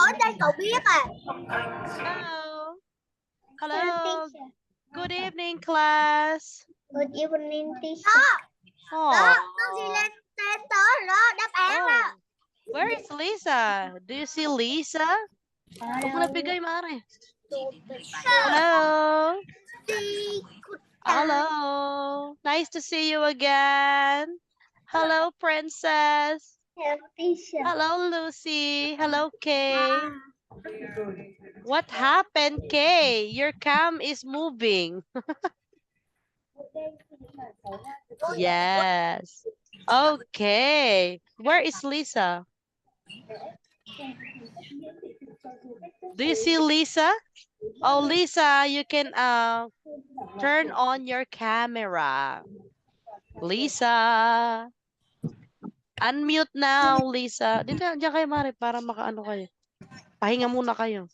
ở đây cậu biết à? Hello. Hello. Good evening, class. Good evening, teacher. Đó, con gì lên tên tớ rồi đó, đáp án đó. Where is Lisa? Do you see Lisa? Huwag mo na bigay, Mare. Hello. Hello. Nice to see you again. Hello, Princess. Hello, teacher. Hello, Lucy. Hello, Kay. What happened, Kay? Your cam is moving. Yes. Okay. Where is Lisa? Do you see Lisa? Oh, Lisa, you can turn on your camera. Lisa. Unmute now, Lisa. Dito, diyan kayo, Mari, para makaano kayo. Pahinga muna kayo.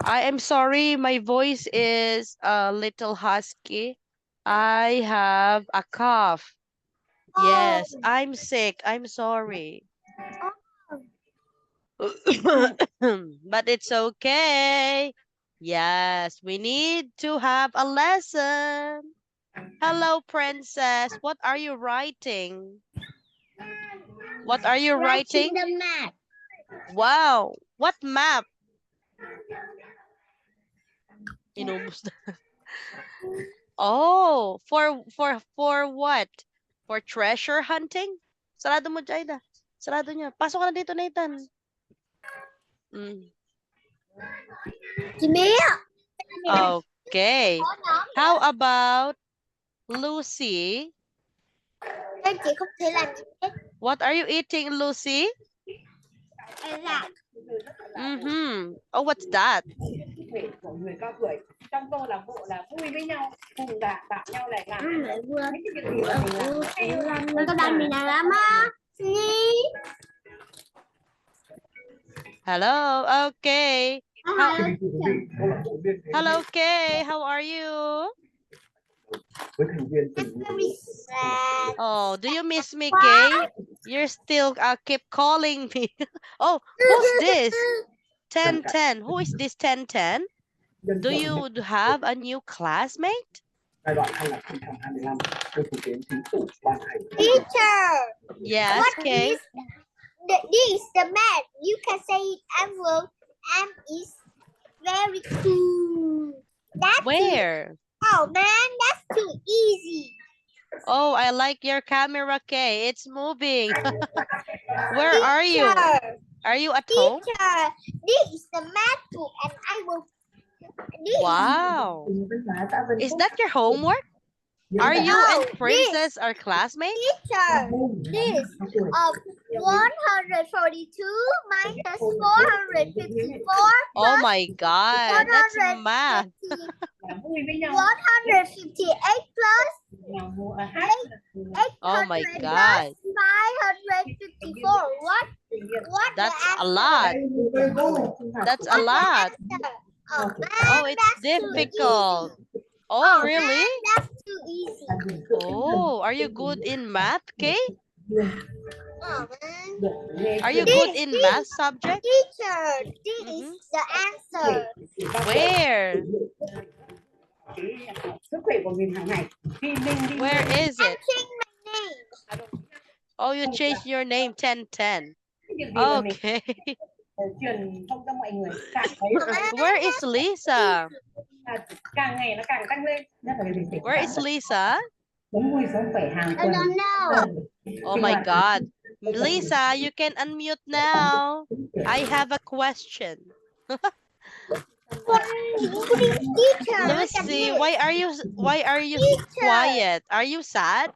I am sorry, my voice is a little husky. I have a cough. Yes, I'm sick. I'm sorry. But it's okay. Yes, we need to have a lesson. Hello, Princess. What are you writing? What are you writing? The map. Wow. What map? Inubos na. Oh, for what? For treasure hunting? Sarado mo, Jaida. Sarado niya. Pasok ka na dito, Nathan. Okay. How about Lucy? Chị không thể làm gì hết. What are you eating, Lucy? Oh, what's that? Người cao tuổi trong tô làm bộ là vui với nhau, cùng bảo nhau lại làm mấy cái việc gì mà mình làm. Có đàn mình làm á. Hello, okay. Hello, Kay. How are you? Oh, do you miss me, Kay? You're still keep calling me. Oh, who's this? 1010. Who is this 1010? Do you have a new classmate? Teacher. Yes, Kay. This is the map. You can say it envelope and it's very cool. That's Where? Oh man, that's too easy. Oh, I like your camera, Kay. It's moving. Where are you? Are you at home? Teacher, this is the math book and I will... Wow. Is that your homework? Are you and Princess our classmates? Teacher, this 142 minus 454. Oh my God, that's math. 158 plus 800 Oh my God. plus 554. What That's a lot. That's a lot. Oh, it's difficult. Oh, really? That's too easy. Oh, are you good in math, Kay? Oh, man. Are you good in math subject? Teacher, this is the answer. Where? Where is it? Change my name. Oh, you changed your name 1010. Okay. Where is Lisa? Where is Lisa? I don't know. Oh my God. Lisa, you can unmute now. I have a question. Teacher, Let me see. Why are you quiet? Are you sad?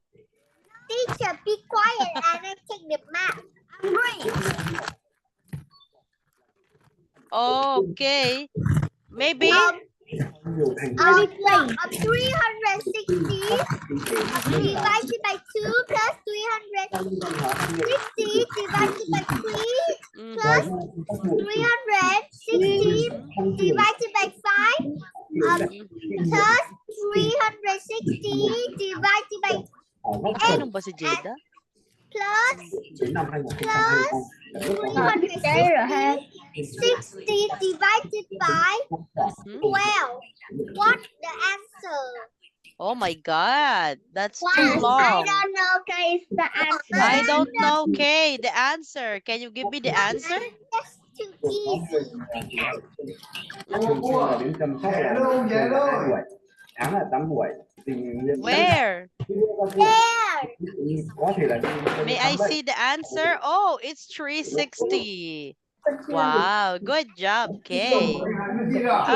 Teacher, be quiet and I take the map. I'm ready. Okay. Maybe. 360 divided by 2 plus 360 divided by 3 plus 360 divided by 5 plus 360 divided by 8 Ano ba si Jada? plus 360 năm 2020. 60 divided by 12. What's the answer? Oh my God, that's too I long. don't know. Okay, it's the answer. I don't know, Kay, the answer. Can you give me the answer? That's too easy. Thường xuyên là đến chăm sóc là thường là 2 buổi, tháng là 8 buổi. Where? There. Có thể là May I see the answer? Oh, it's 360. Wow, good job, Kay.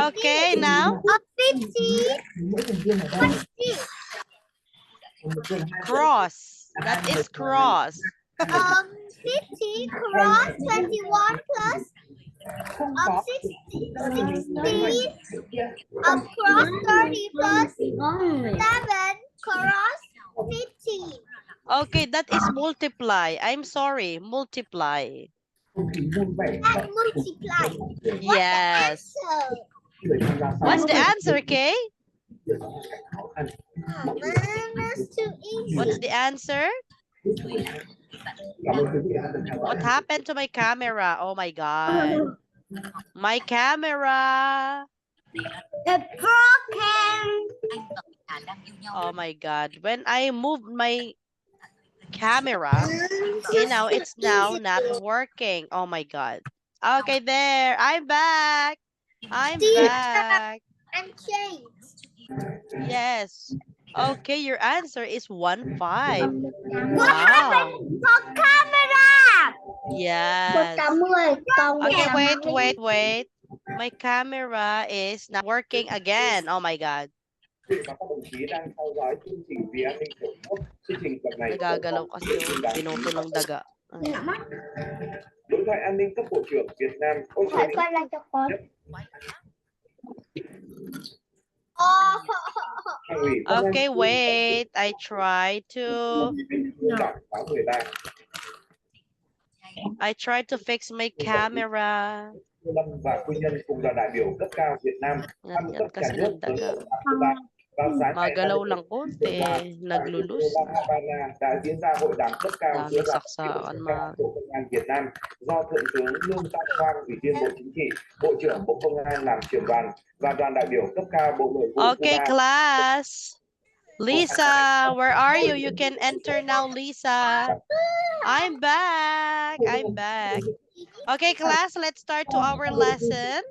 Okay, now A 50. What's this? cross. That is cross. 50 cross 21 plus 60 cross 30 plus 7 cross 15. Okay, that is multiply. I'm sorry, multiply. And multiply. Yes. What's the answer, Kay? That's too easy. What's the answer? What happened to my camera? Oh my God. My camera. It's broken. Oh my God. When I moved my camera, now it's now not working. Oh my God. Okay, there. I'm back. I'm back. And change. Yes. Okay, your answer is 1-5. What happened for camera? Yes. Okay, wait. My camera is not working again. Oh my God. các đồng chí đang theo dõi chương trình Vì An Ninh Tổ quốc. Chương trình tuần này Nagagalaw kasi yung binoto ng daga. đối thoại an ninh cấp bộ trưởng Việt Nam. Okay, wait. I try to fix my camera. Và quy nhân cùng đoàn đại biểu cấp cao Việt Nam thăm cấp nhà nước tới vào sáng ngày Magalaw lang konti, naglulus. đã diễn ra hội đàm cấp cao giữa đoàn saksakan Bộ Công an Việt Nam do Thượng tướng Lương Tam Quang, Ủy viên Bộ Chính trị, Bộ trưởng Bộ Công an làm trưởng đoàn và đoàn đại biểu cấp cao Bộ Nội vụ Okay, class. Lisa, where are you? You can enter now, Lisa. I'm back. Okay, class, let's start to our lesson.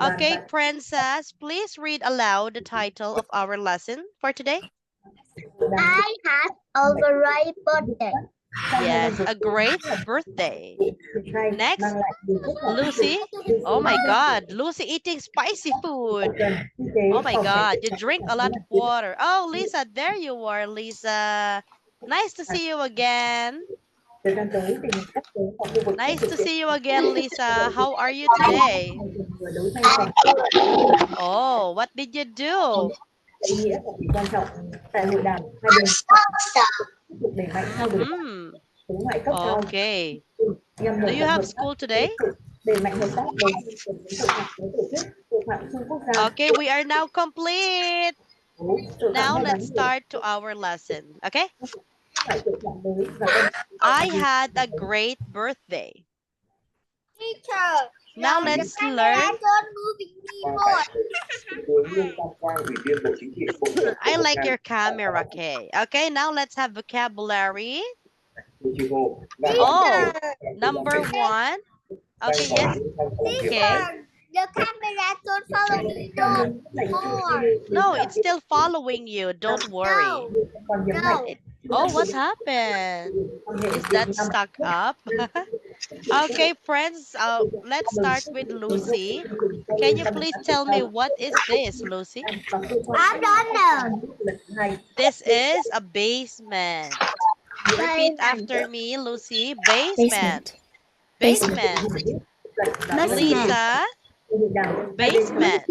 Okay, Princess, please read aloud the title of our lesson for today. I had a great birthday. Yes, a great birthday. Next, Lucy. Oh my God, Lucy eating spicy food. Oh my God, you drink a lot of water. Oh, Lisa, there you are, Lisa. Nice to see you again. Nice to see you again, Lisa. How are you today? Oh, what did you do? Okay. Do you have school today? Okay, we are now complete. Now let's start to our lesson, okay? I had a great birthday. Teacher. Now let's learn. I like your camera, Kay. Okay, now let's have vocabulary. Oh, number 1. Okay, yes. Okay. The camera don't follow me no more. No, it's still following you. Don't worry. No. Oh, what happened? Is that stuck up? Okay, friends, let's start with Lucy. Can you please tell me what is this, Lucy? I don't know. This is a basement. Repeat after me, Lucy. Basement. Basement. Lisa. Basement.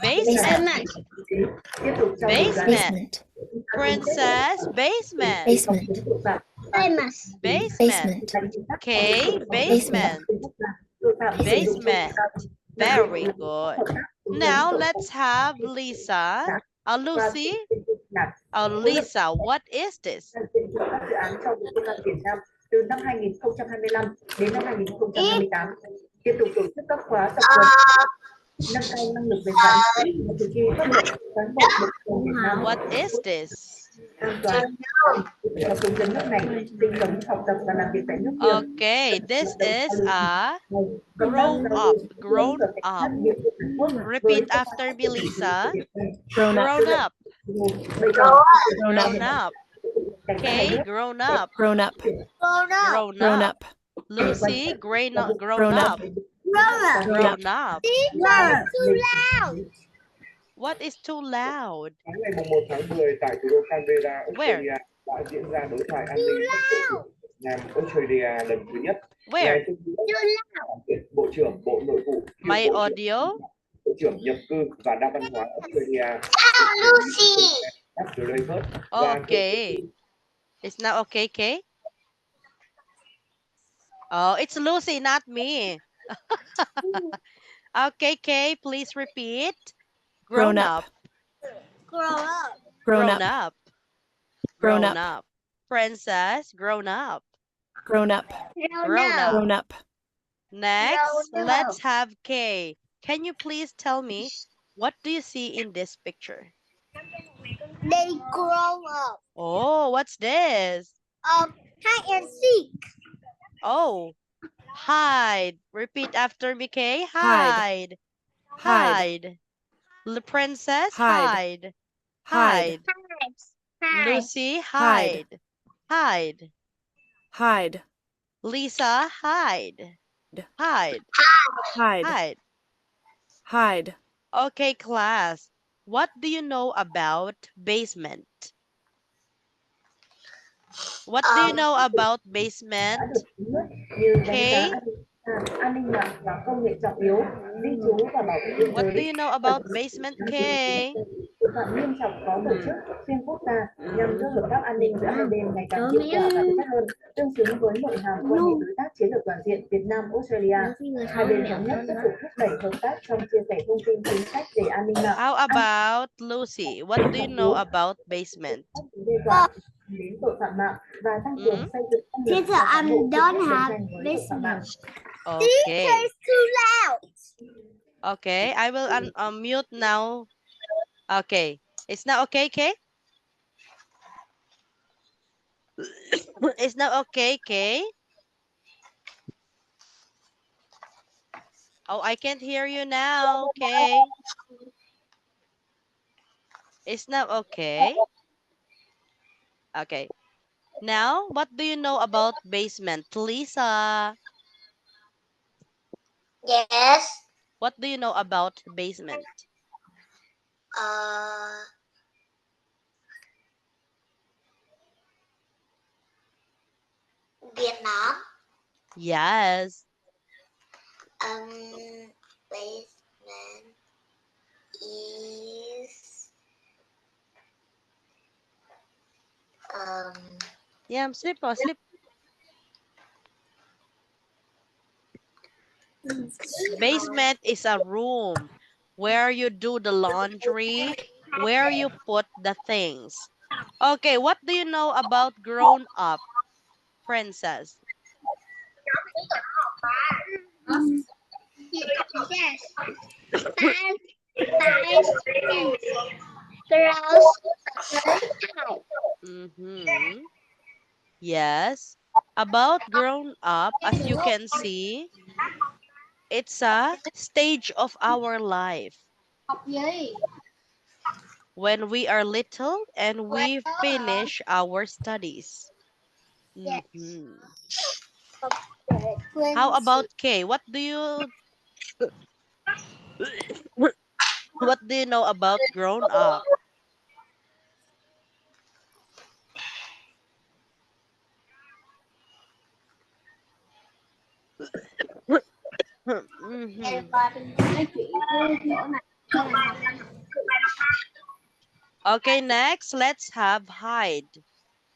Basement. Basement. Princess. Basement. Basement. Okay. Basement. Basement. Very good. Now let's have Lisa. Lucy. Lisa, what is this? án cho Bộ Công an Việt Nam từ năm 2025 đến năm 2028, tiếp tục tổ chức các khóa tập huấn nâng cao năng lực về phán xét và thực thi pháp luật cán bộ Bộ Công an Việt Nam. What is this? An toàn cho công dân nước này sinh sống, học tập và làm việc tại nước kia. Okay, this is a grown up. Grown up. Repeat after me, Lisa. Grown up. Grown up. Grown Grown up. up. Okay, grown up. Grown up. Grown up. Grown Grown up. up. Lucy, grown up. Grown up. Grown up. Grown up. Teacher, too loud. What is too loud? Sáng ngày 1 tháng 10 tại thủ đô Canberra, Australia đã diễn ra đối thoại an ninh Việt Nam Australia lần thứ nhất. Where? Bộ trưởng Bộ Nội vụ, My audio? Bộ trưởng Nhập cư và Đa văn hóa Australia, Lucy. Okay. It's not okay, Kay? Oh, it's Lucy, not me. Okay, Kay, please repeat. Grown up. Grown up. Grown Grown up. up. Grown Grown up. up. Princess, grown up. Grown up. Grown up. Grown up. Next, Grown up. let's have Kay. Can you please tell me, what do you see in this picture? They grow up. Oh, what's this? Hide and seek. Oh, hide. Repeat after me, Kay. Hide. Hide. Hide. Hide. The princess, Hide. hide. Hide. Hide. Lucy, Hide. hide. Hide. Lisa, hide. Hide. Hide. Hide. Hide. Okay, class. What do you know about basement? What do you know about basement? Như đánh Okay. giá an ninh mạng và công nghệ trọng yếu, di trú và bảo vệ biên What do giới, you know about basement, Kay? tội phạm nghiêm trọng có tổ chức xuyên quốc gia nhằm đưa hợp tác an ninh giữa hai bên ngày càng hiệu quả và thực chất hơn, tương xứng với nội hàm quan hệ đối tác chiến lược toàn diện Việt Nam Australia. Hai bên thống nhất tiếp tục thúc đẩy hợp tác trong chia sẻ thông tin chính sách về an ninh mạng, How about Lucy? What do you know about basement? đe dọa đến tội phạm mạng và tăng cường xây dựng năng lực Teacher, và cán bộ I chuyên don't trách đấu have tranh với tội phạm mạng. Okay. Teacher's too loud. Okay, I will unmute now. Okay. It's not okay, Kay? It's not okay, Kay? Oh, I can't hear you now, Kay. It's not okay. Okay. Now, what do you know about basement? Lisa, Yes. what do you know about basement? Vietnam. Yes. Basement is Yeah, sleep, oh, sleep. Basement is a room where you do the laundry, where you put the things. Okay, what do you know about grown up, Princess? yes. Five. Mm-hmm. Yes. About grown up, as you can see, it's a stage of our life. When we are little and we finish our studies. Yes. Mhm. How about Kay? What do you know about grown up? Mhm. Okay, next, let's have hide.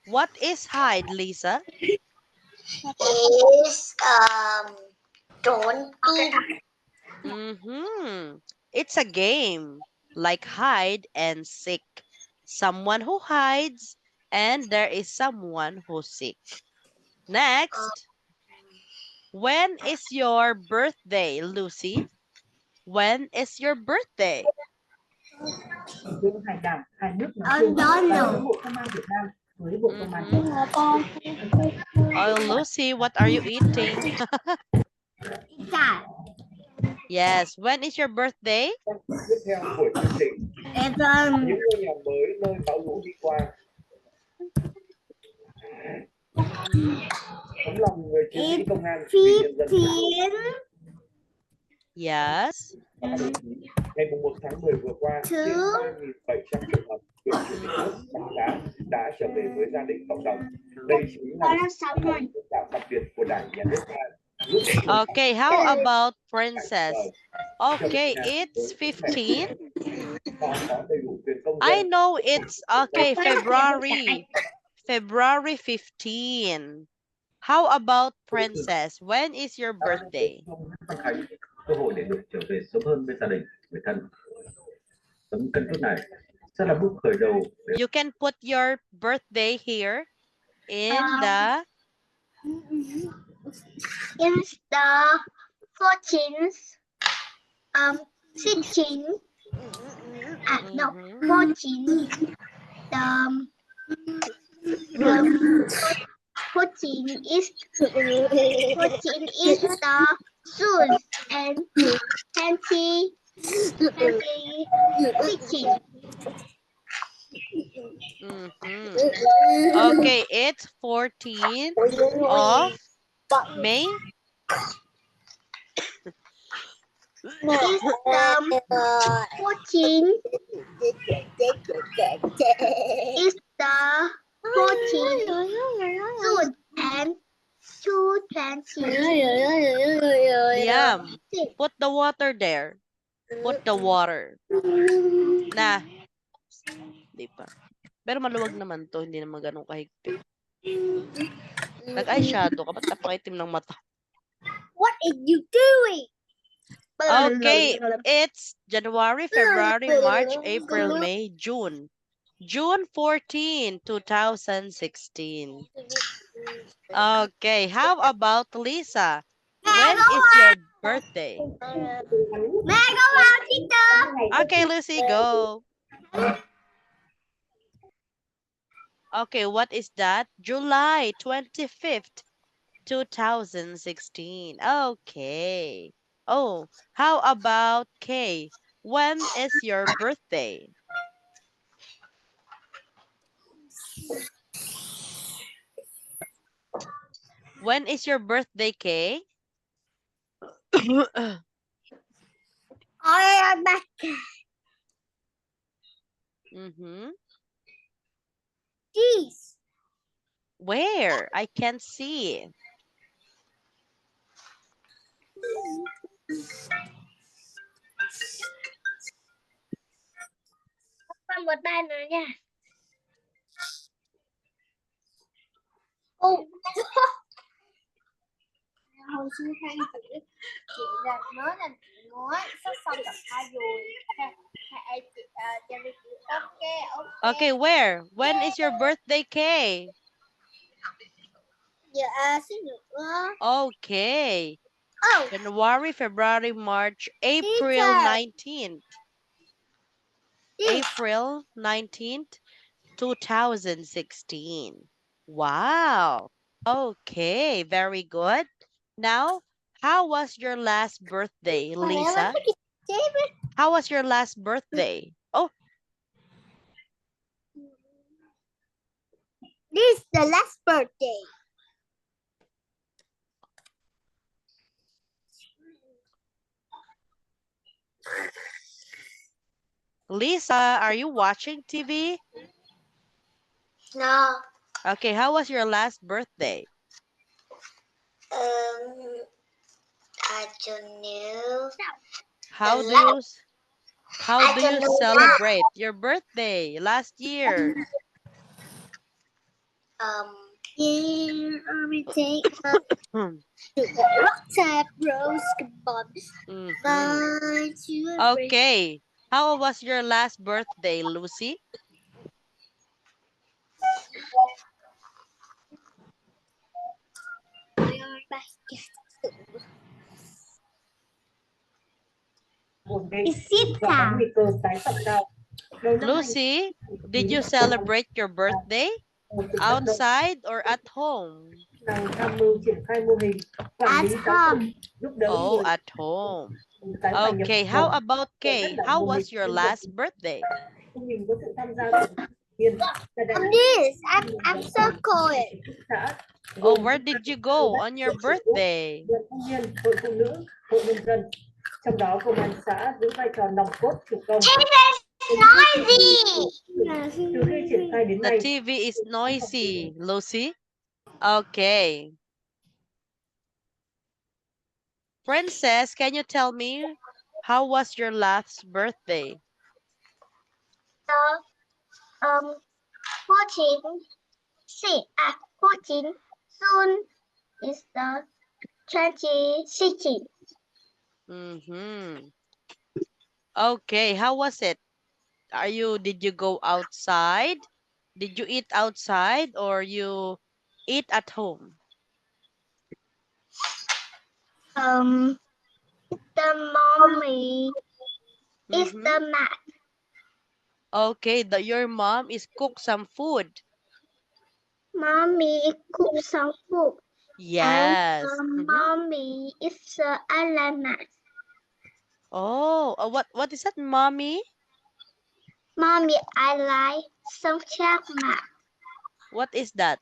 What is hide, Lisa? Is don't It's a game like hide and seek. Someone who hides and there is someone who's sick. Next, when is your birthday, Lucy? When is your birthday? Giữa hải đảo, hai nước nói chung và giữa Bộ Công an Việt Nam với Bộ Công an Trung Quốc. Oh, Lucy, what are you eating? Yes, when is your birthday? Tiếp theo của chương trình, những ngôi nhà mới nơi bão lũ đi qua. Tấm lòng người chiến sĩ công an vì nhân dân. Yes. Ngày 1 tháng 10 vừa qua, trên 3.700 trường hợp được Chủ tịch nước tặng giá đã trở về với gia đình cộng đồng. Đây chính là những đạo đặc biệt của Đảng, Nhà nước ta. Okay, how about Princess? Okay, it's 15. I know it's okay, February 15. How about Princess? When is your birthday? Cơ hội để được trở về sớm hơn với gia đình, người thân. Tấm cân cước này sẽ là bước khởi đầu. You can put your birthday here in the 14th, 16, no, 14, the 14 is the soon and 20, 16. Okay, it's 14th of May. It's 14 is the 14 June and 220. Liam, put the water there. Put the water. Nah. Di pa. Pero maluwag naman to, hindi naman ganun kahigpit. Nag-eyeshadow ka, ba't napakaitim ng mata? What are you doing? Okay, it's January, February, March, April, May, June. June 14, 2016. Okay, how about Lisa? When is your birthday? Okay, Lucy, go. Okay, what is that? July 25th, 2016. Okay. Oh, how about Kay? When is your birthday? When is your birthday, Kay? I am back. This. Where? I can't see. Con một tay nữa nha. Ô. Hồi xưa Khang chị là mới là chị nói sắp xong tập 2 rồi. Okay, where? When is your birthday, Kay? Dạ xin được. Okay. Oh. January, February, March, April Teacher. 19th. April 19th, 2016. Wow. Okay, very good. Now, how was your last birthday, Lisa? How was your last birthday? Oh. This is the last birthday. Lisa, are you watching TV? No. Okay, how was your last birthday? I don't know. How do you celebrate your birthday last year? We take tap rose Okay. How was your last birthday, Lucy? buồn gây Is it và có time? nguy cơ tái phạm cao. Đầu năm Lucy, did you 2019, celebrate your birthday một cuộc vận động outside or at home? nào tham mưu triển khai mô hình quản At lý giáo dục home. giúp đỡ Oh, người at home. tái hòa nhập Okay, cộng how đồng. about Để phát Kay? động How mô hình was your nhân last rộng birthday? mô hình có sự tham gia của thành viên là đại On diện this, I'm circle it. xã Oh, gồm where các did you go on your birthday? đoàn thanh niên, hội phụ nữ, hội nông dân. Trong đó công an xã giữ vai trò nòng cốt chủ công. Noisy. Từ khi triển khai đến The nay, TV is noisy, Lucy. Okay. Princess, can you tell me how was your last birthday? 14 soon is the 2016. Mm-hmm. Okay, how was it? Did you go outside? Did you eat outside or you eat at home? The mommy is Mhm. the mat. Okay, your mom is cook some food. Mommy cook some food. Yes. And Mhm. mommy is the mat. Oh, what is that, mommy? Mommy, I like some chocolate. What is that?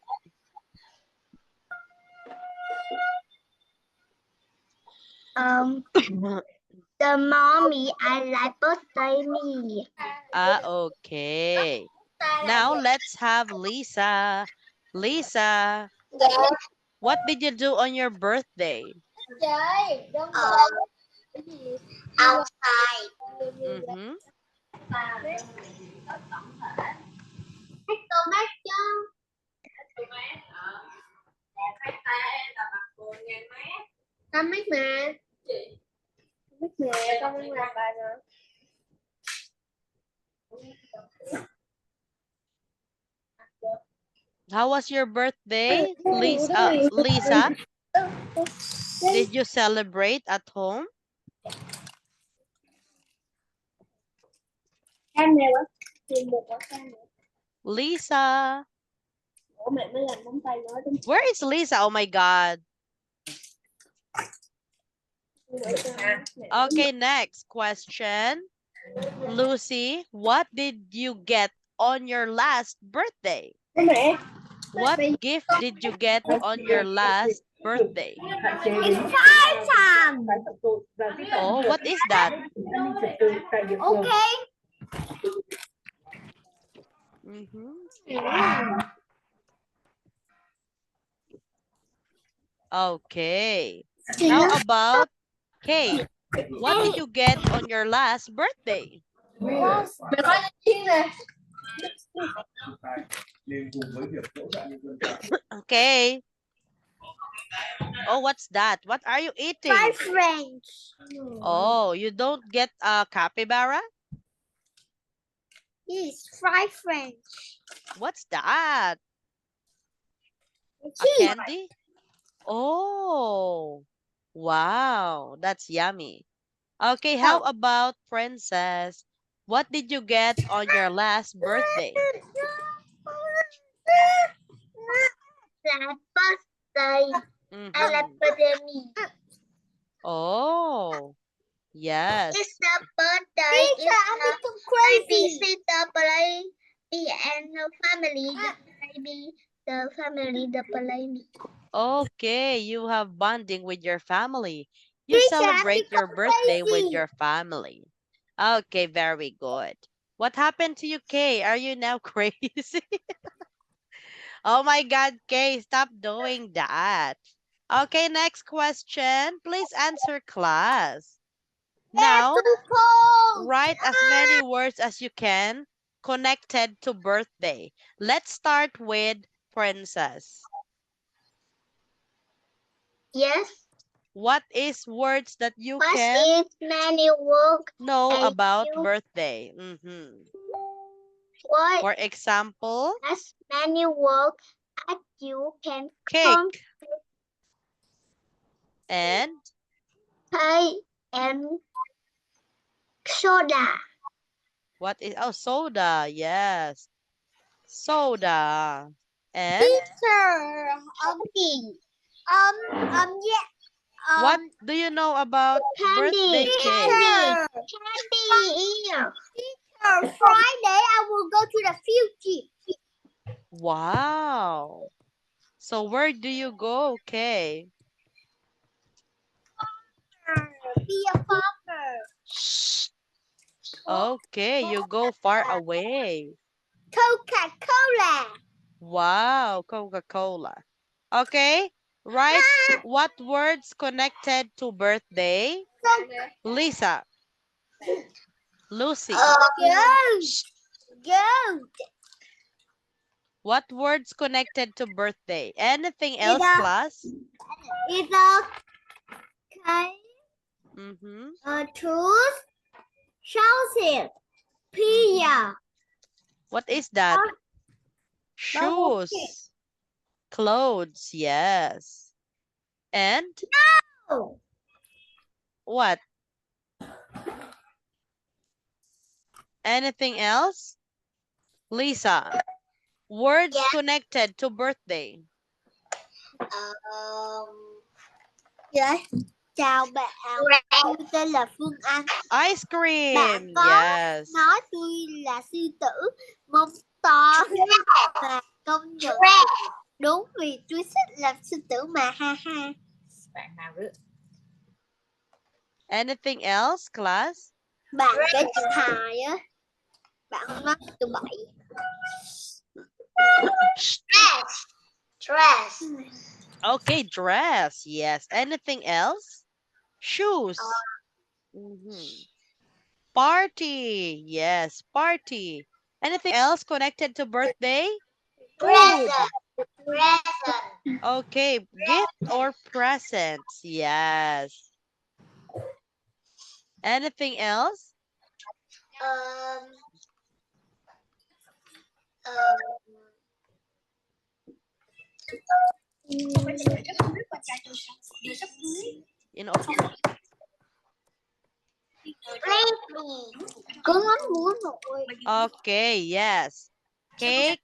The mommy, I like birthday me. Okay. Now let's have Lisa. Lisa, what did you do on your birthday? Outside. Mm-hmm. Con mít mà. Mít mà con đang làm bài rồi. How was your birthday, Lisa? Did you celebrate at home? Em nè quá. Tìm được quá em. Lisa. Ủa mẹ mới làm móng tay nói đúng. Where is Lisa? Oh my God. Okay, next question. Lucy, what did you get on your last birthday? Mẹ. What gift did you get on your last birthday? hạn chế đến Five times. tái phạm tội và vi phạm Oh, pháp luật, what is that? an ninh trật tự tại địa phương. Okay. Okay. How about Kay? What did you get on your last birthday? Mẹ coi lên chiên nè. Okay. Oh, what's that? What are you eating? Fried French. Oh, you don't get a capybara? Yes, fried French. What's that? A Cheese. candy? Oh, wow, that's yummy. Okay, how about Princess? What did you get on your last birthday? Last birthday. Mhm. I like birthday me. Oh, yes. It's the birthday. It's the babysitter play and her family. The family the play me. Okay, you have bonding with your family. You celebrate your birthday with your family. Okay, very good. What happened to you, Kay? Are you now crazy? Oh my God, Kay, stop doing that. Okay, next question. Please answer, class. Now, write as many words as you can connected to birthday. Let's start with Princess. Yes. What is words that you What can is many work know and about you- birthday? Mhm. What For example, as many words as you can cake and pay and soda. what is, oh, soda. Yes. Soda. And Teacher, yeah, what do you know about birthday cake? Candy. Friday I will go to the future. Wow. So where do you go? Okay. Be a farmer. Shh. Okay, you go far away. Coca-Cola. Wow, Coca-Cola. Okay, write what words connected to birthday? Lisa. Lucy. Goat. Goat. What words connected to birthday? Anything else, Ida. class? It's a cake, Mm-hmm. a tooth, sausage, pizza. What is that? Bubble Shoes. Clothes, yes. And Oh, what? Anything else? Lisa, words Yeah. connected to birthday. Yes. Chào bạn, tôi tên là Phương Anh. Ice cream, Bạn có yes. nói tôi là sư tử, mông to và công nhận đúng vì tôi thích làm sư tử mà ha ha. Bạn nào nữa? Anything else, class? Bạn cái chữ hài á. Bạn không nói tụi bậy. Dress. Okay, dress, yes. Anything else? Shoes. Mhm. Party, yes, party. Anything else connected to birthday? Food. Present. Okay, gift or presents, yes. Anything else? You know, Có ngắm múa rồi. okay, yes. Cake.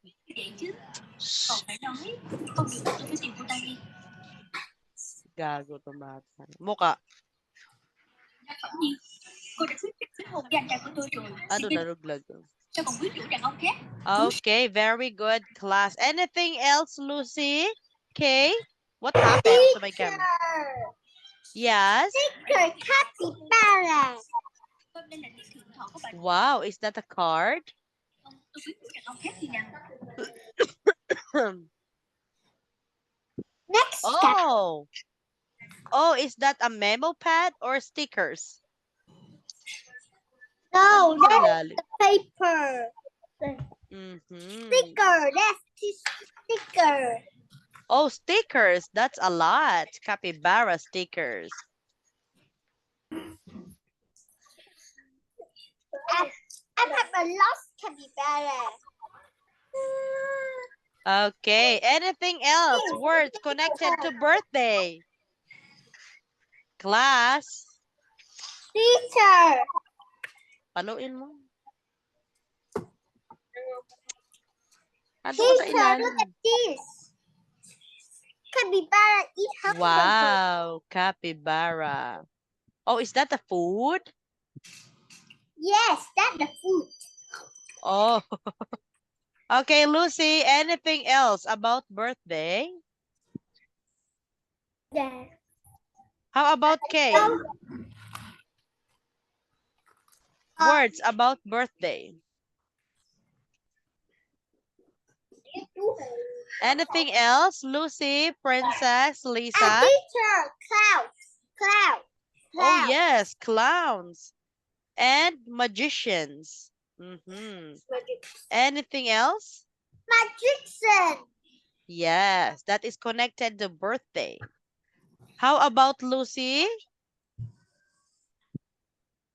Gago to bata. Muka. Ano naruglag? Okay, very good, class. Anything else, Lucy? Okay. What happened to my camera? Yes. Capybara. Wow, is that a card? Next. Oh. Oh, is that a memo pad or stickers? No, that's Lalim. paper. Mhm. Sticker. That's sticker. Oh, stickers. That's a lot. Capybara stickers. I have a lost capybara. Okay. Anything else? Words connected to birthday. Class. Teacher. Paluin mo. Ando ka sa Teacher, ilalim. look at this. Capybara eat hamburger. Wow, capybara. Oh, is that the food? Yes, that's the food. Oh. Okay, Lucy, anything else about birthday? Yeah. How about cake? Words about birthday. Anything else? Lucy, Princess, Lisa? Teacher, cloud. Oh, yes, clowns and magicians. Anything else? Magician. Yes, that is connected to birthday. How about Lucy?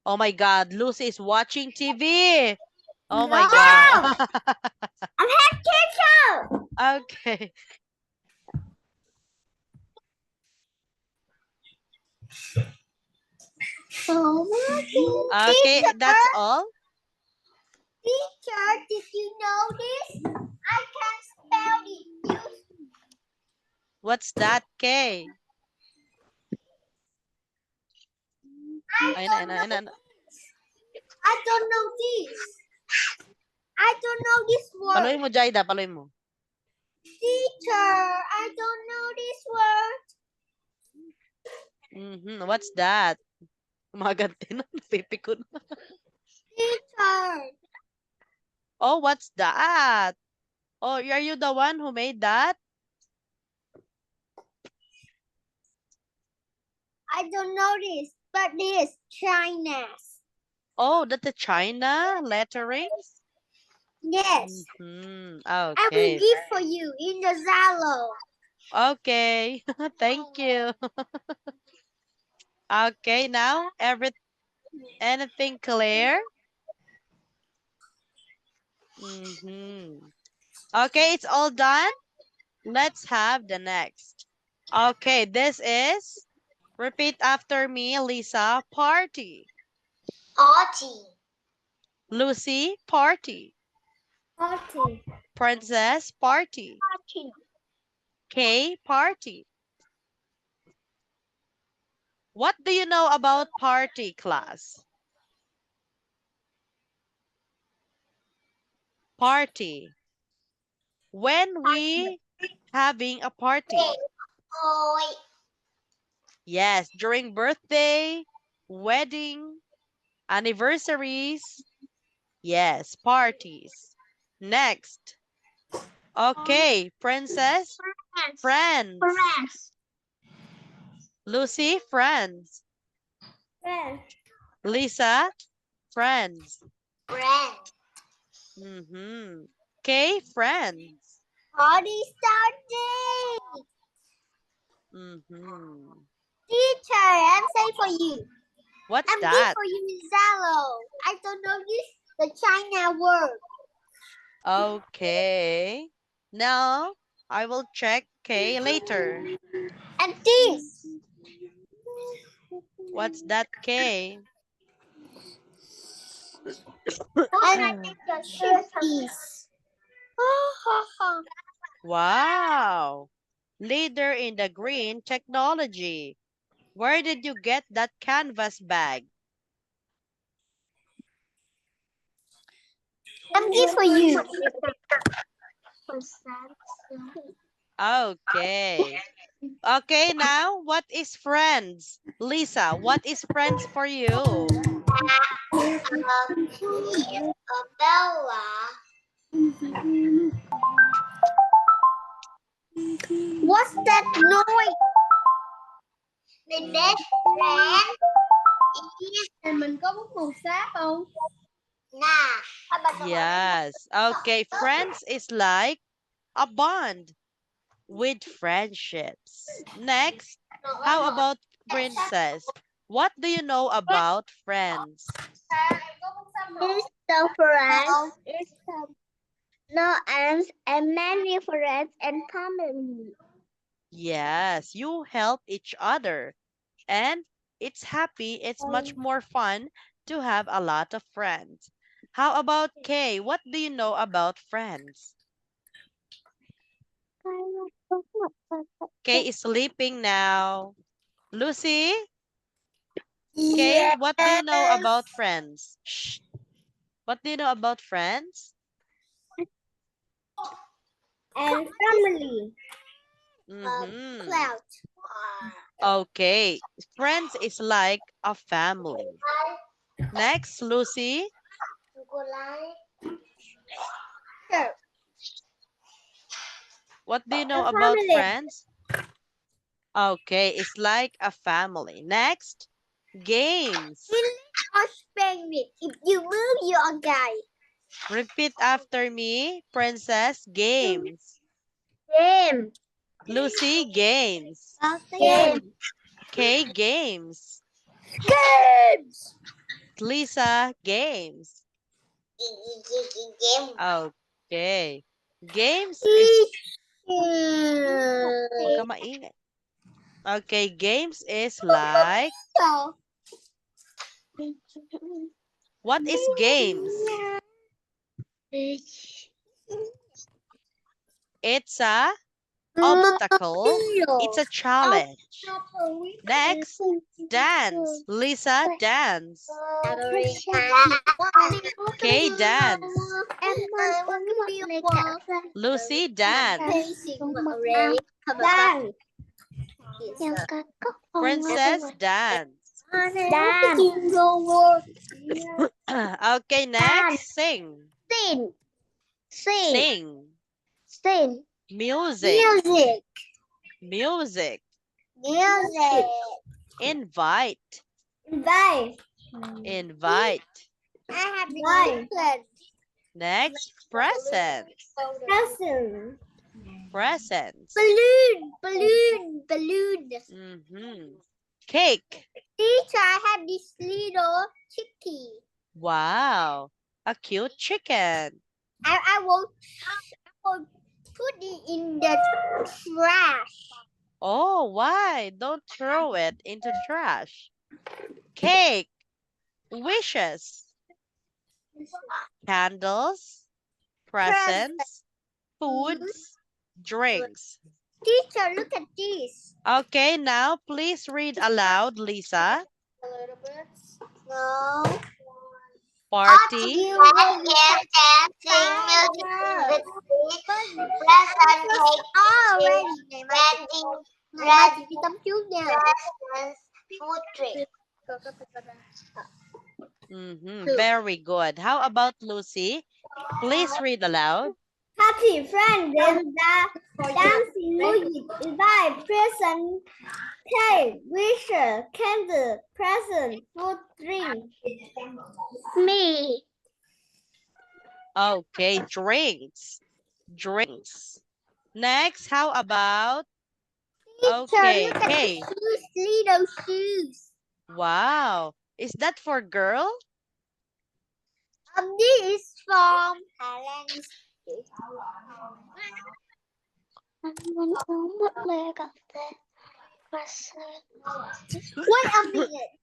Oh my God, Lucy is watching TV. Oh my No. God. I'm head teacher. Okay. Oh my God. Okay, that's all. Teacher, did you know this? I can spell it. What's that, Kay? I don't know. I don't know this. I don't know this word. Paloy mo, Jaida, paloy mo. Teacher, I don't know this word. What's that? Umaganti na, pipikon. Teacher. Oh, what's that? Oh, are you the one who made that? I don't know this, but this China's. Oh, that's the China letterings? Yes. I will Okay. give for you in the Zalo. Okay. Thank you. Okay, now anything clear? Okay, it's all done. Let's have the next. Okay, this is, repeat after me, Lisa, party. Party. Lucy, party. Party. Princess, party. Party. Kay, party. What do you know about party, class? Party. When we having a party? Oi. Yes, during birthday, wedding, anniversaries. Yes, parties. Next. Okay, Princess, friends. Friends. Lucy, friends. Friends. Lisa, friends. Friends. Kay, friends. Party started. Teacher, I'm saying for you. What's I'm that? for you in Zalo. I don't know this, the China word. Okay. Now, I will check Kay later. And this. What's that, Kay? And this. Wow. Leader in the green technology. Where did you get that canvas bag? I'm good for you. Okay. Okay, now, what is friends? Lisa, what is friends for you? Bella. What's that noise? My best friend is... Mình có bút màu sáp không? Nah. Yes. Okay, friends is like a bond with friendships. Next, how about princess? What do you know about friends? It's the friends. It's the no ends and many friends and family. Yes, you help each other. And it's much more fun to have a lot of friends. How about Kay? What do you know about friends? Kay is sleeping now. Lucy? Kay, what do you know about friends? Shh. What do you know about friends? And family. Cloud. Okay. Friends is like a family. Next, Lucy. What do you know about friends? Okay, it's like a family. Next, games. If you move, you are guy. Repeat after me, Princess. Games. Game. Lucy, games. Game. Kay, games. Games. Lisa, games. Okay. Games is... Huwag ka Teacher. maingay. Okay, games is like... What is games? It's a obstacle. It's a challenge. Next, dance. Lisa, dance. Okay, dance. Lucy, dance. Dance. Princess, dance. Okay, next, sing. Sing. Sing. Sing. Music. Music. Music. Music. Invite. Invite. Invite. I have been Next, presents. present. Presents. Balloon. Balloon. Balloon. Mm-hmm. Cake. Teacher, I have this little chicky. Wow. A cute chicken. I will put it in the trash. Oh, why? Don't throw it into trash. Cake. Wishes. Candles. Presents. Foods. Drinks. Teacher, look at this. Okay, now please read aloud, Lisa. No. Party. Ready. Đi tắm trước nha. Very good. How about Lucy? Please read aloud. Happy friend, dancing music, invite, present, cake, wishes, candle, present, food, drink. Me. Okay, drinks. Drinks. Next, how about... Okay, Look at hey. the shoes, little shoes. Wow. Is that for girl? This is from Thailand. Wait a minute.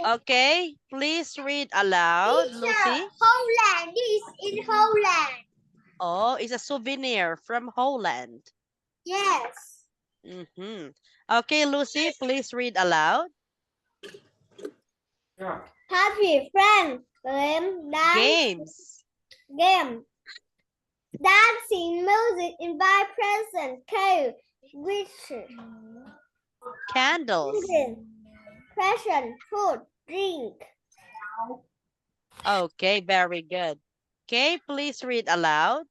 Okay, please read aloud, Teacher, Lucy. Holland. This is in Holland. Oh, it's a souvenir from Holland. Yes. Okay, Lucy, please read aloud. Happy friend, game, dance, Games. game, dancing, music, invite, present, cake, wish, Candles. present, food, drink. Okay, very good. Okay, please read aloud.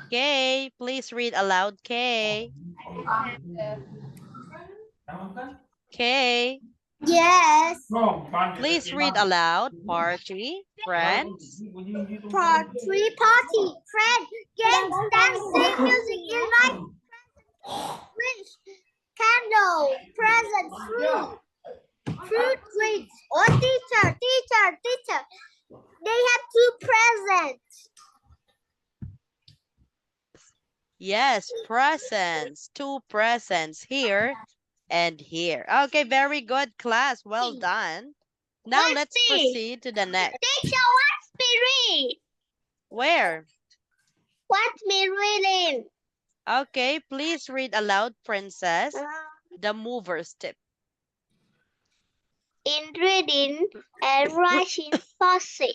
Okay, please read aloud, Kay. Okay. Yes. Please read aloud. Party, friends. Party, friend, games, dancing, music, invite, wish, candle, present, fruit, drinks. Oh, teacher. They have two presents. Yes, presents. Two presents here and here. Okay, very good, class. Well done. Now let's proceed to the next. Teacher, what's me read? Where? What's me reading? Okay, please read aloud, Princess. The mover's tip. In reading and writing poetry,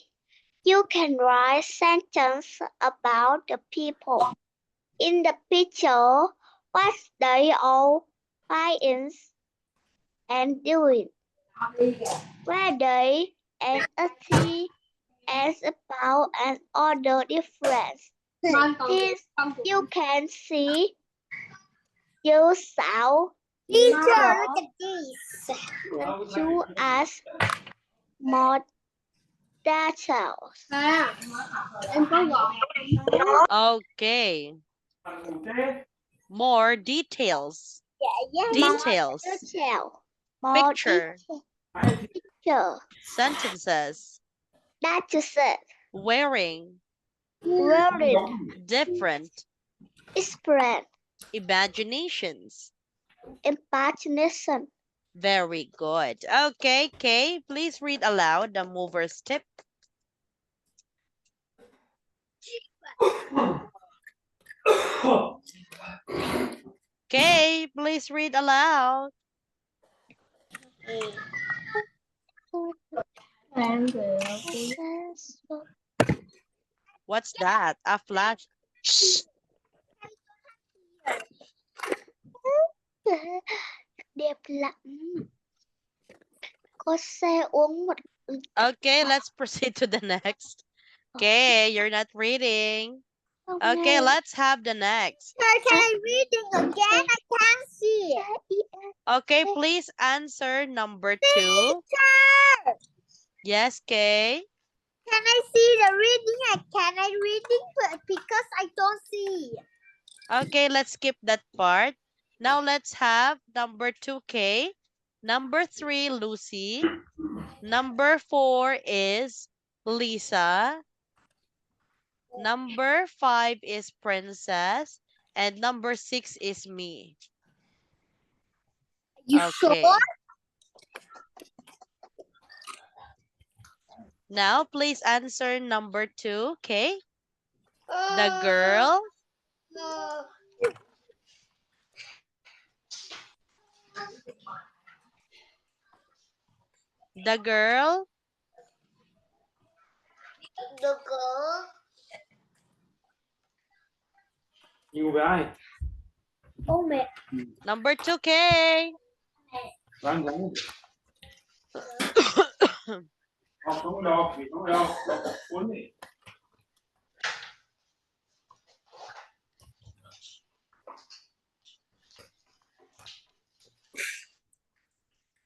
you can write sentences about the people in the picture, what they all buying and doing, where they and acting as about and other difference. This you can see. You saw. Teacher, look at this. To ask more details. Okay. More details. Details. More Picture. picture. Sentences. That's it. Wearing. Wearing. Different. Spread. Imaginations. Imagination. Very good. Okay, Kay, please read aloud the mover's tip. Kay, please read aloud. What's that? A flash. Đẹp lắm. Có xe uống một. Okay, let's proceed to the next. Okay, you're not reading. Okay, let's have the next. Sir, can I reading again? I can't see. Okay, please answer number 2. Teacher, Yes, Kay. can I see the reading? Can I reading because I don't see. Okay, let's skip that part. Now let's have number 2, Kay. Number 3, Lucy. Number 4 is Lisa. Number 5 is Princess. And number 6 is me. You Okay. sure? Now, please answer number 2, okay? The girl. The girl. The girl. Nhiều với ai? Oh mẹ. Number 2, okay? Ráng ráng. Không có đâu, vì không có đâu. Cuốn đi.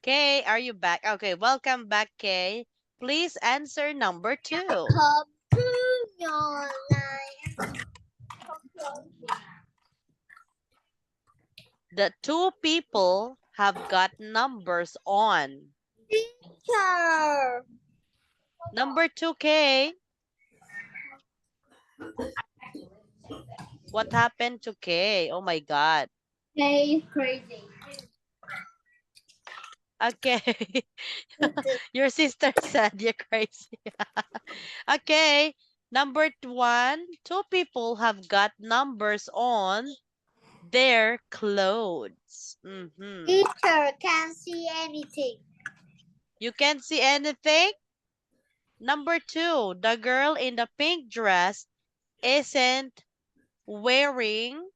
Kay, are you back? Okay, welcome back, Kay. Please answer number 2. Come to your life. The 2 people have got numbers on. Teacher. Number 2, Kay. What happened to Kay? Oh my God. Hey, crazy. Okay. Your sister said you're crazy. Okay. Number 1, 2 people have got numbers on their clothes. Teacher can't see anything. You can't see anything? Number 2, the girl in the pink dress isn't wearing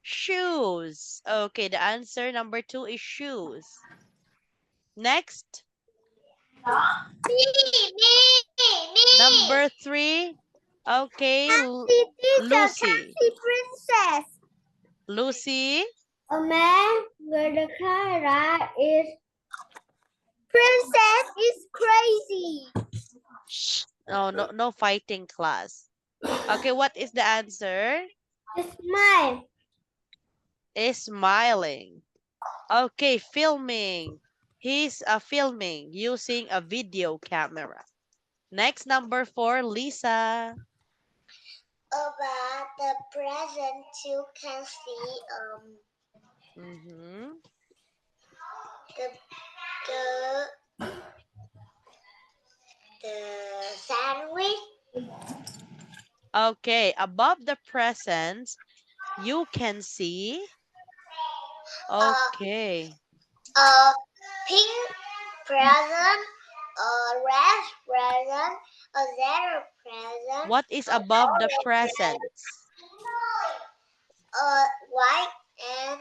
shoes. Okay, the answer number 2 is shoes. Next. Me. Number 3. Okay, See, teacher Lucy. can't see princess. Lucy. A man with a camera is princess is crazy. Oh, no fighting class. Okay, what is the answer? Smile. Is smiling. Okay, filming. He's filming using a video camera. Next, number 4, Lisa. About the present, you can see the sandwich. Okay, above the presents, you can see. Okay. A pink present, a red present, a yellow present. What is above the presents? White and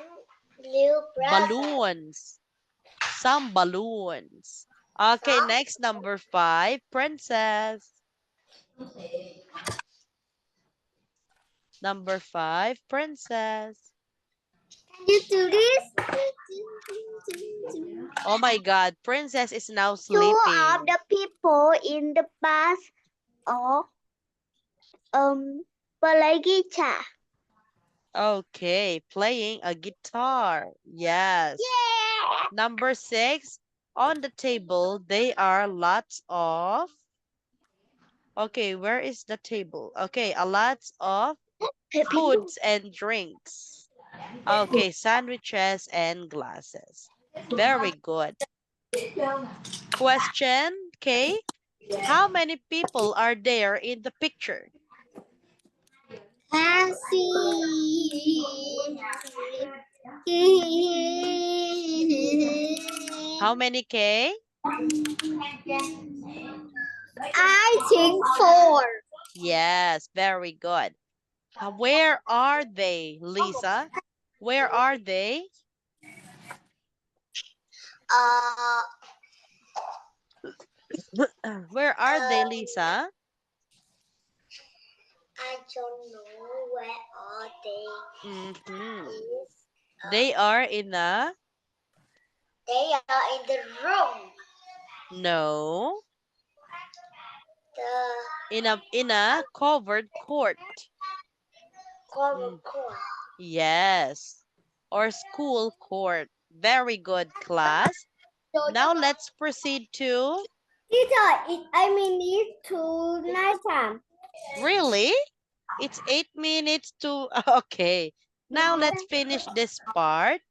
blue present. Balloons. Some balloons. Okay, next, number 5, Princess. Number 5, Princess. Can you do this? Oh my God, Princess is now 2 sleeping. of the people in the bus are play guitar. Okay, playing a guitar. Yes. Number 6, on the table, there are lots of. Okay, where is the table? Okay, a lot of foods and drinks. Okay, sandwiches and glasses. Very good. Question, okay? How many people are there in the picture? I How many, K? think 4. Yes, very good. Where are they, Lisa? Where are they? Where are they, Lisa? I don't know where are they. Mhm. They are in a. They are in the room. No. The In a covered court. cover court. Yes. Or school court. Very good, class. Now let's proceed to. Teacher, it's to night time. Really? It's 8 minutes to. Okay. Now let's finish this part.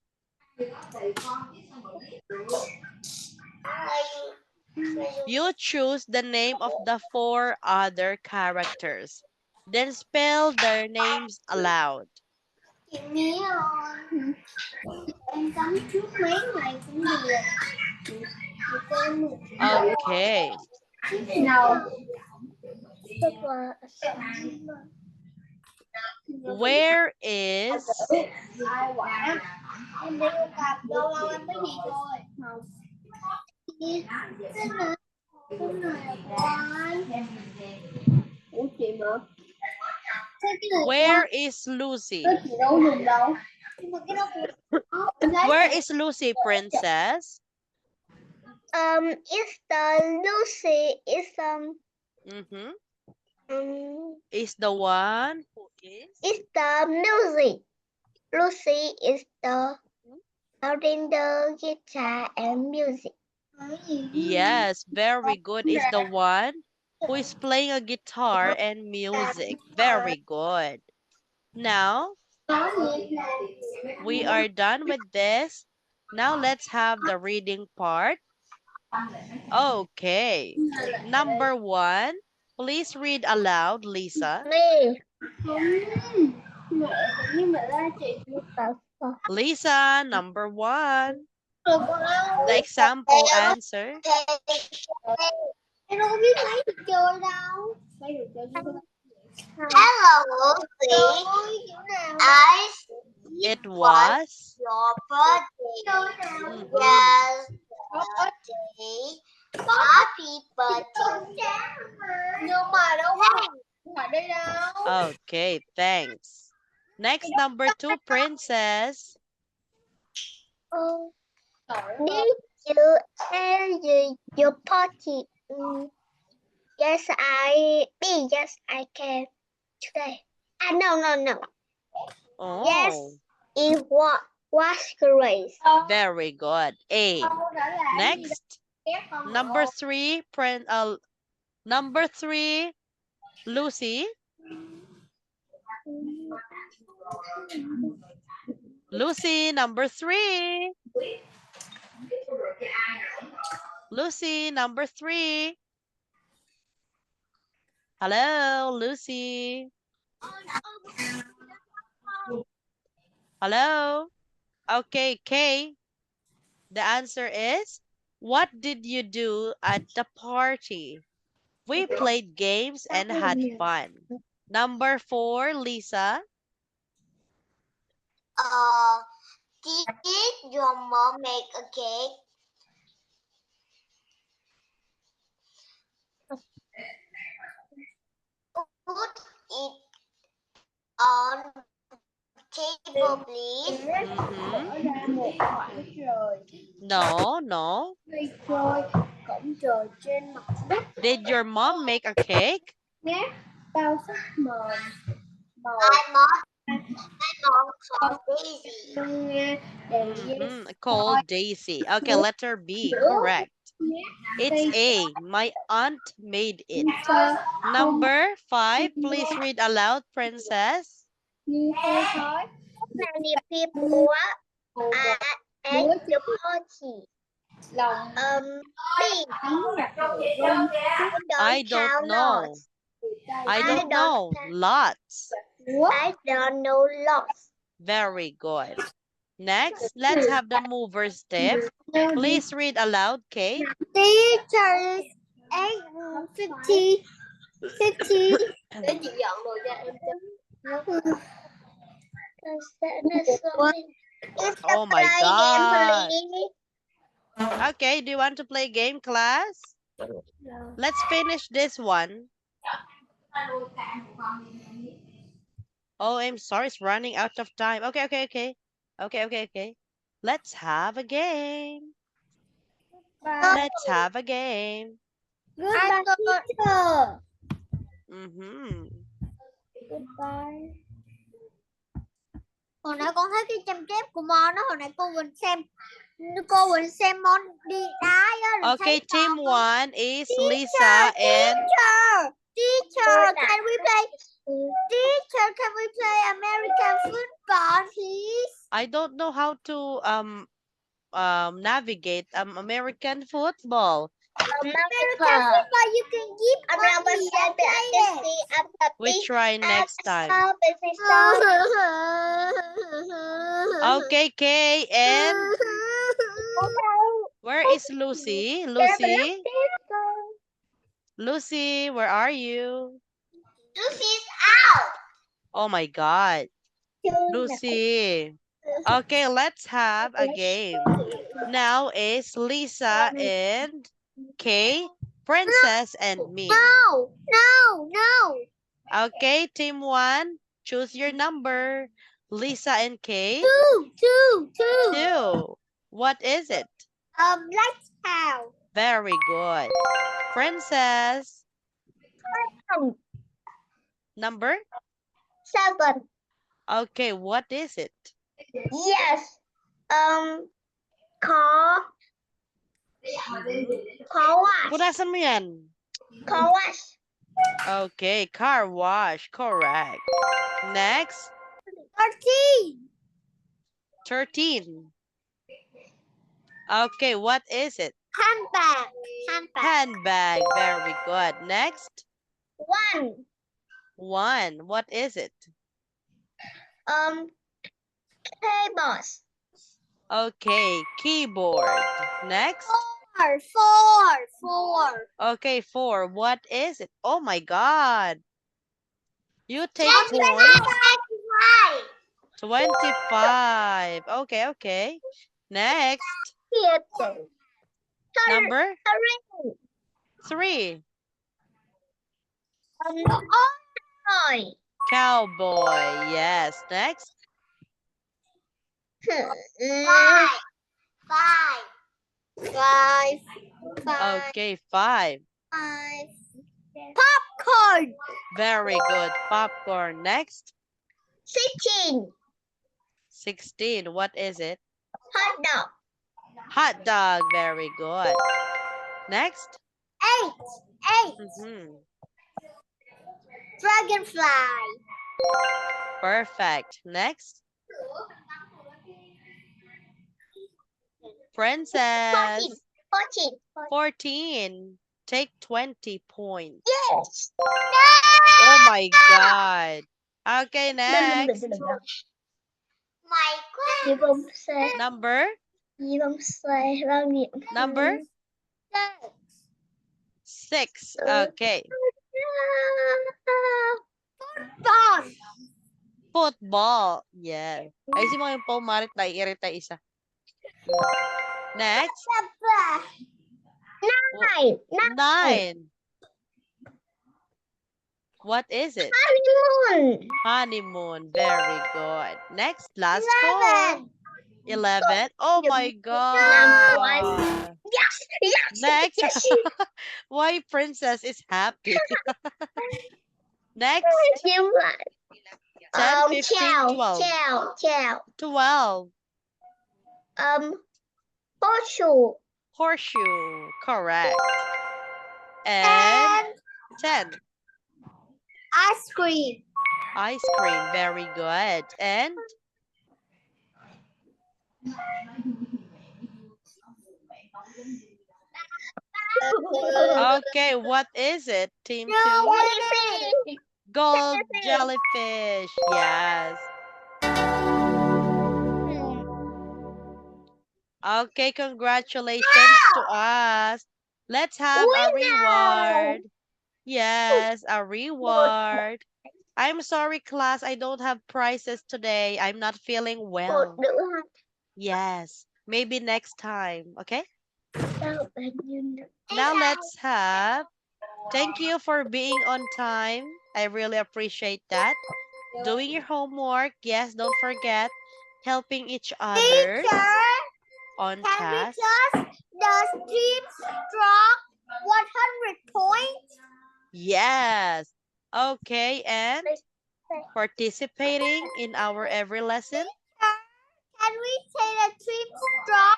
You choose the name of the 4 other characters. Then spell their names aloud. Em cắm trước mấy ngày cũng được. Okay. Nào. Where is. Ai quả. Em đi ô cạp lâu lâu em mới gì thôi. Không. Cái này con. Ủa chị mà. Where is Lucy? Chị đâu dùng đâu. Where is Lucy, princess? It's the Lucy. It's Is the one who is. It's the music. Lucy is the holding the guitar and music. Yes, very good. Is the one who is playing a guitar and music. Very good. Now, we are done with this. Now let's have the reading part. Okay. Number 1. Please read aloud, Lisa. Lisa, number 1. The example answer. Em đâu có biết mấy trò chơi đâu. Mấy trò chơi Hello, Lucy. It was. Your birthday. Yes, birthday. Happy birthday. Nhưng mà đâu phải đây đâu. Okay, thanks. Next, number 2, princess. Did you enjoy your party? Yes, I can today. No. Oh, Yes, it was great. very good. A. Next, number 3, number 3, Lucy. Lucy, number 3. Lucy, number 3. Hello, Lucy. Hello. Okay, Kay. The answer is, what did you do at the party? We played games and had fun. Number 4, Lisa. Did your mom make a cake? Put it on table, please. No. Did your mom make a cake? My mom Called Daisy. Okay, letter B. Correct. It's A. My aunt made it. Number 5. Please read aloud, Princess. Many people are at the party. B. I don't know. I don't know. Lots. I don't know lots. Very good. Next, let's have the mover step. Please read aloud, Kate. Teachers 50. Oh my God. Okay, do you want to play game, class? Let's finish this one. Oh, I'm sorry, it's running out of time. Okay. Let's have a game. Let's have a game. Goodbye, teacher. Hồi nãy con thấy cái chăm chép của Mon đó, hồi nãy cô Quỳnh xem Mon đi đá á. Okay, team 1 is Lisa and Teacher, can we play American football, please? I don't know how to navigate American football. American football, you can give money and play it. We try next time. Okay, Kay, and where is Lucy? Lucy, where are you? Lucy's out. Oh my God. Lucy. Okay, let's have a game. Now is Lisa and Kay, Princess, and me. No. Okay, team 1, choose your number. Lisa and Kay. Two. What is it? Let's have. Very good. Princess. Number? 7. Okay, what is it? Yes. Car wash. Punasan mo yan. Car wash. Okay, car wash. Correct. Next. 13. Okay, what is it? Handbag. Handbag. Very good. Next. 1. 1. What is it? Keyboards. Okay, keyboard. Next. 4. Okay, 4. What is it? Oh my God. You take points. 25. Okay. Next. Number 3. Cowboy. Yes. Next. 5. Okay, 5. Popcorn. Very good. Popcorn. Next. 16. What is it? Hot dog. Hot dog. Very good. Next. 8. Dragonfly. Perfect. Next. Princess. 14. Take 20 points. Yes. Oh my God. Okay, next. Number? Number? 6. Okay. Football. Yeah. Ay, si mga yung Paul Marit na i-irita isa. Next. 9. What is it? Honeymoon. Very good. Next, last score. 11. Oh my God. Next. Why Princess is happy? Next. 10, 15, 12. Chào. 12. Horseshoe. Horseshoe. Correct. And 10. Ice cream. Ice cream. Very good. And okay, what is it? Team 2. Gold jellyfish. Yes. Okay, congratulations to us. Let's have a reward. Yes, a reward. I'm sorry, class. I don't have prizes today. I'm not feeling well. Yes, maybe next time. Okay. Now let's have. Thank you for being on time. I really appreciate that. Doing your homework. Yes, don't forget. Helping each other on Can we task. just the team strong 100 points? Yes. Okay, and participating in our every lesson. Can we say the team strong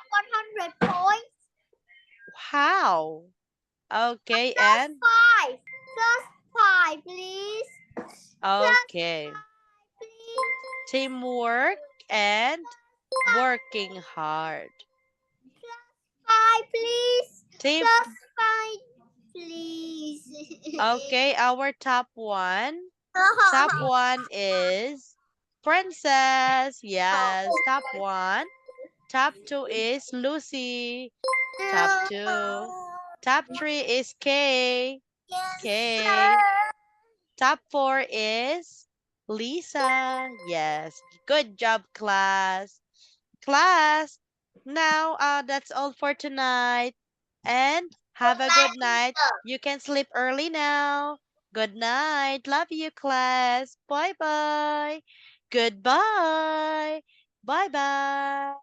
100 points? How? Okay, and Five. Plus 5, please. okay. Please. Teamwork and working hard. 5, please. Team. Plus 5, please. Okay, our top one. Top one is Princess. Yes, top one. Top 2 is Lucy. Top 2. Top 3 is Kay. Kay. Top 4 is Lisa. Yes. Good job, class. Class. Now, that's all for tonight. And have a good night. You can sleep early now. Good night. Love you, class. Bye-bye. Goodbye. Bye-bye.